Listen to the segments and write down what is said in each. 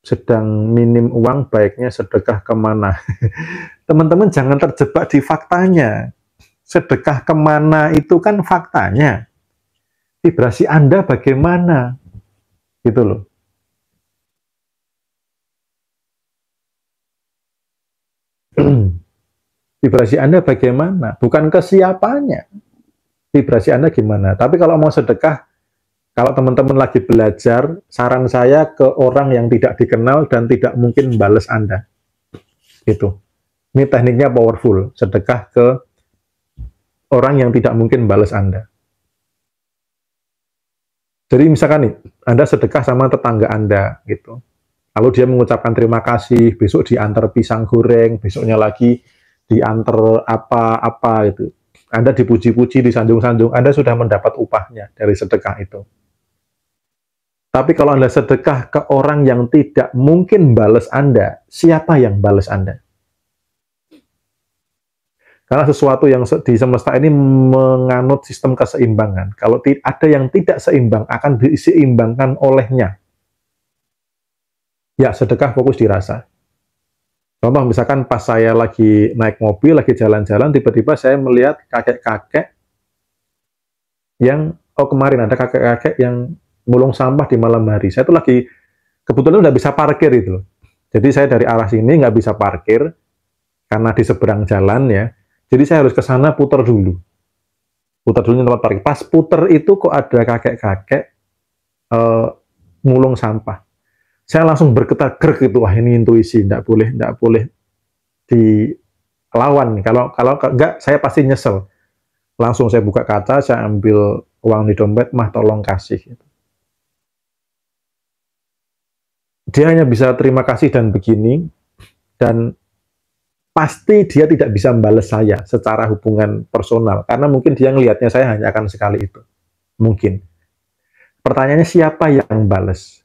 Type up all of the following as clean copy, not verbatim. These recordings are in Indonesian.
sedang minim uang, baiknya sedekah kemana? Teman-teman jangan terjebak di faktanya. Sedekah kemana itu kan faktanya. Vibrasi Anda bagaimana? Gitu loh. Vibrasi Anda bagaimana? Bukan ke siapanya. Vibrasi Anda gimana? Tapi kalau mau sedekah, kalau teman-teman lagi belajar, saran saya ke orang yang tidak dikenal dan tidak mungkin balas Anda. Gitu. Ini tekniknya powerful. Sedekah ke orang yang tidak mungkin balas Anda. Jadi misalkan nih, Anda sedekah sama tetangga Anda, gitu. Lalu dia mengucapkan terima kasih, besok diantar pisang goreng, besoknya lagi diantar apa-apa gitu. Anda dipuji-puji, disanjung-sanjung, Anda sudah mendapat upahnya dari sedekah itu. Tapi kalau Anda sedekah ke orang yang tidak mungkin balas Anda, siapa yang balas Anda? Karena sesuatu yang di semesta ini menganut sistem keseimbangan. Kalau ada yang tidak seimbang, akan diseimbangkan olehnya. Ya, sedekah fokus dirasa. Contoh, misalkan pas saya lagi naik mobil, lagi jalan-jalan, tiba-tiba saya melihat kakek-kakek yang, kemarin ada kakek-kakek yang mulung sampah di malam hari. Saya tuh lagi, kebetulan nggak bisa parkir itu. Jadi saya dari arah sini nggak bisa parkir, karena di seberang jalan ya. Jadi saya harus ke sana putar dulu. Putar dulu tempat parkir. Pas putar itu kok ada kakek-kakek mulung sampah. Saya langsung bergetar gerk gitu, wah ini intuisi, nggak boleh dilawan. Kalau enggak, saya pasti nyesel. Langsung saya buka kaca, saya ambil uang di dompet, mah tolong kasih. Dia hanya bisa terima kasih dan begini, dan pasti dia tidak bisa membalas saya secara hubungan personal, karena mungkin dia ngelihatnya saya hanya akan sekali itu. Mungkin. Pertanyaannya siapa yang balas?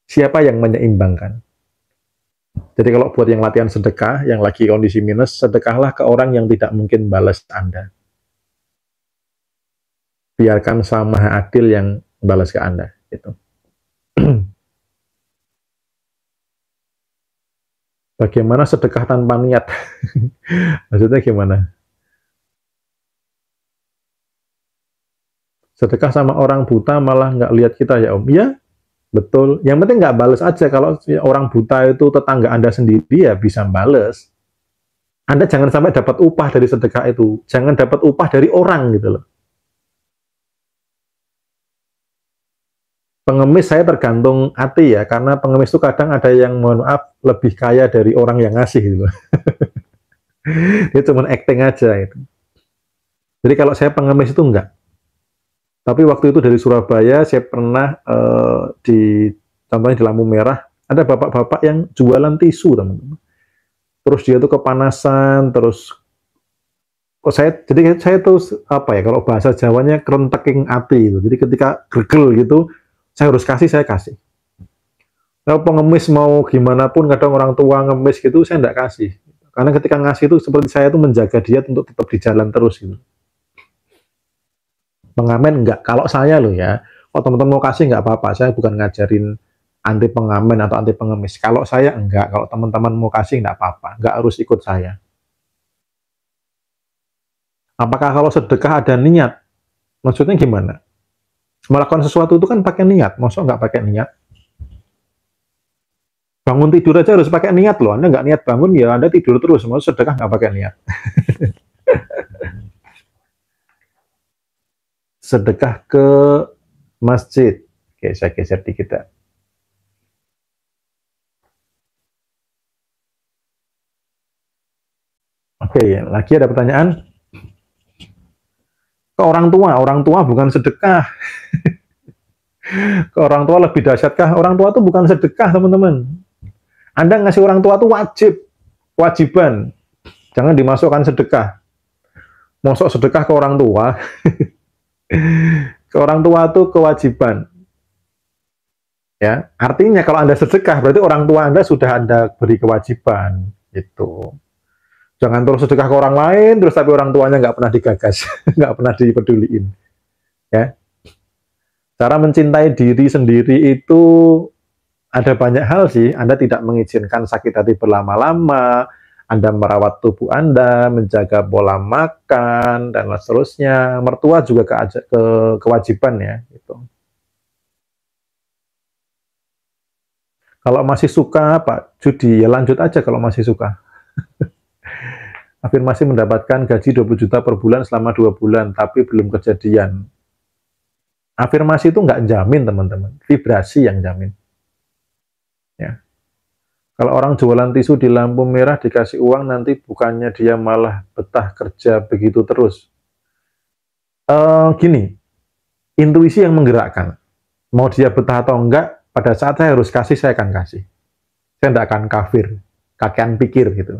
Siapa yang menyeimbangkan? Jadi kalau buat yang latihan sedekah, yang lagi kondisi minus, sedekahlah ke orang yang tidak mungkin balas Anda. Biarkan Sang Maha Adil yang balas ke Anda. Gitu. Bagaimana sedekah tanpa niat? Maksudnya gimana? Sedekah sama orang buta malah nggak lihat kita ya Om? Ya, betul. Yang penting nggak balas aja. Kalau orang buta itu tetangga Anda sendiri, ya bisa balas. Anda jangan sampai dapat upah dari sedekah itu. Jangan dapat upah dari orang gitu loh. Pengemis saya tergantung hati ya, karena pengemis itu kadang ada yang mohon maaf lebih kaya dari orang yang ngasih gitu loh. Dia cuma acting aja itu. Jadi kalau saya pengemis itu enggak. Tapi waktu itu dari Surabaya saya pernah contohnya di lampu merah, ada bapak-bapak yang jualan tisu teman-teman. Terus dia tuh kepanasan, terus jadi saya tuh apa ya, kalau bahasa Jawanya kerenteking ati gitu. Jadi ketika gergel gitu, saya harus kasih, saya kasih. Kalau pengemis mau gimana pun, kadang orang tua ngemis gitu, saya enggak kasih. Karena ketika ngasih itu seperti saya tuh menjaga dia untuk tetap di jalan terus gitu. Pengamen enggak, kalau saya loh ya, kalau teman-teman mau kasih enggak apa-apa, saya bukan ngajarin anti pengamen atau anti pengemis. Kalau saya enggak, kalau teman-teman mau kasih enggak apa-apa, enggak harus ikut saya. Apakah kalau sedekah ada niat? Maksudnya gimana? Melakukan sesuatu itu kan pakai niat, maksud enggak pakai niat? Bangun tidur aja harus pakai niat loh, Anda enggak niat bangun ya Anda tidur terus, maksud sedekah enggak pakai niat. Sedekah ke masjid. Oke, saya geser dikit ya. Oke, lagi ada pertanyaan? Ke orang tua bukan sedekah. Ke orang tua lebih dahsyatkah? Orang tua itu bukan sedekah, teman-teman. Anda ngasih orang tua itu kewajiban. Jangan dimasukkan sedekah. Masuk sedekah ke orang tua. Ke orang tua itu kewajiban. Ya, artinya kalau Anda sedekah berarti orang tua Anda sudah Anda beri kewajiban, gitu. Jangan terus sedekah ke orang lain, terus tapi orang tuanya nggak pernah digagas, nggak pernah dipeduliin. Ya, cara mencintai diri sendiri itu Ada banyak hal sih, Anda tidak mengizinkan sakit hati berlama-lama, Anda merawat tubuh Anda, menjaga pola makan, dan seterusnya. Mertua juga kewajiban ya. Gitu. Kalau masih suka, Pak, judi, ya lanjut aja kalau masih suka. Afirmasi mendapatkan gaji 20 juta per bulan selama 2 bulan, tapi belum kejadian. Afirmasi itu nggak jamin, teman-teman. Vibrasi yang jamin. Ya. Kalau orang jualan tisu di lampu merah dikasih uang, nanti bukannya dia malah betah kerja begitu terus. Gini, intuisi yang menggerakkan. Mau dia betah atau enggak, pada saat saya harus kasih, saya akan kasih. Saya tidak akan kafir, kakean pikir gitu.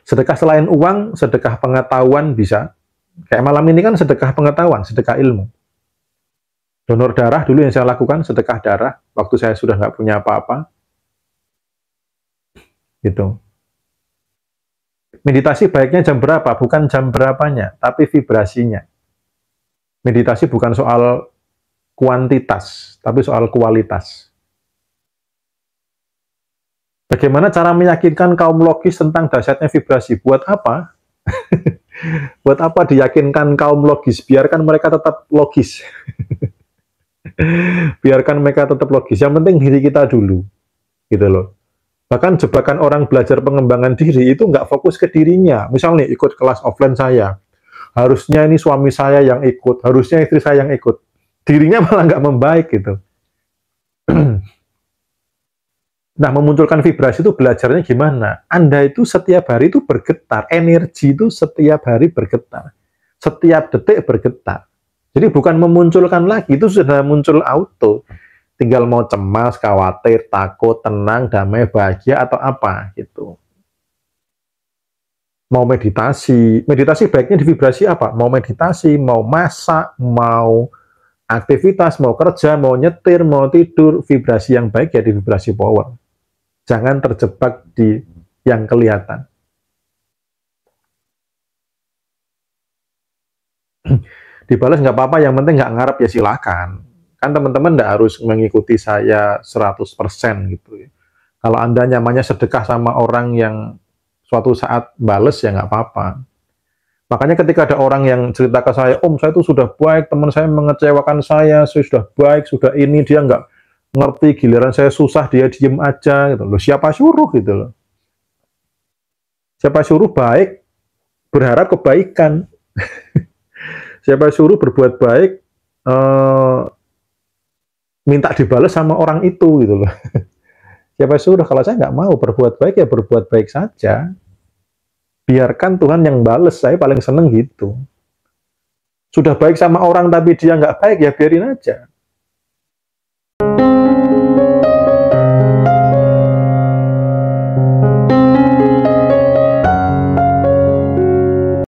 Sedekah selain uang, sedekah pengetahuan bisa. Kayak malam ini kan sedekah pengetahuan, sedekah ilmu. Donor darah dulu yang saya lakukan, sedekah darah, waktu saya sudah nggak punya apa-apa. Gitu. Meditasi baiknya jam berapa? Bukan jam berapanya, tapi vibrasinya. Meditasi bukan soal kuantitas, tapi soal kualitas. Bagaimana cara meyakinkan kaum logis tentang dahsyatnya vibrasi? Buat apa? Buat apa diyakinkan kaum logis? Biarkan mereka tetap logis. Biarkan mereka tetap logis. Yang penting diri kita dulu. Gitu loh. Bahkan jebakan orang belajar pengembangan diri itu nggak fokus ke dirinya. Misalnya ikut kelas offline saya. Harusnya ini suami saya yang ikut. Harusnya istri saya yang ikut. Dirinya malah nggak membaik gitu. Nah, memunculkan vibrasi itu belajarnya gimana? Anda itu setiap hari itu bergetar. Energi itu setiap hari bergetar. Setiap detik bergetar. Jadi bukan memunculkan lagi, itu sudah muncul auto. Tinggal mau cemas, khawatir, takut, tenang, damai, bahagia, atau apa gitu. Mau meditasi. Meditasi baiknya di vibrasi apa? Mau meditasi, mau masak, mau aktivitas, mau kerja, mau nyetir, mau tidur, vibrasi yang baik ya di vibrasi power. Jangan terjebak di yang kelihatan. Dibalas nggak apa-apa, yang penting nggak ngarep ya silakan. Kan teman-teman nggak harus mengikuti saya 100% gitu ya. Kalau Anda nyamannya sedekah sama orang yang suatu saat bales ya nggak apa-apa. Makanya ketika ada orang yang cerita ke saya, Om saya itu sudah baik, teman saya mengecewakan saya sudah baik, sudah ini, dia nggak ngerti, giliran saya susah dia diem aja gitu loh. Siapa suruh gitu loh. Siapa suruh baik berharap kebaikan. Siapa suruh berbuat baik minta dibalas sama orang itu gitu loh. Siapa suruh, kalau saya nggak mau berbuat baik ya berbuat baik saja. Biarkan Tuhan yang bales, saya paling seneng gitu. Sudah baik sama orang tapi dia nggak baik ya biarin aja.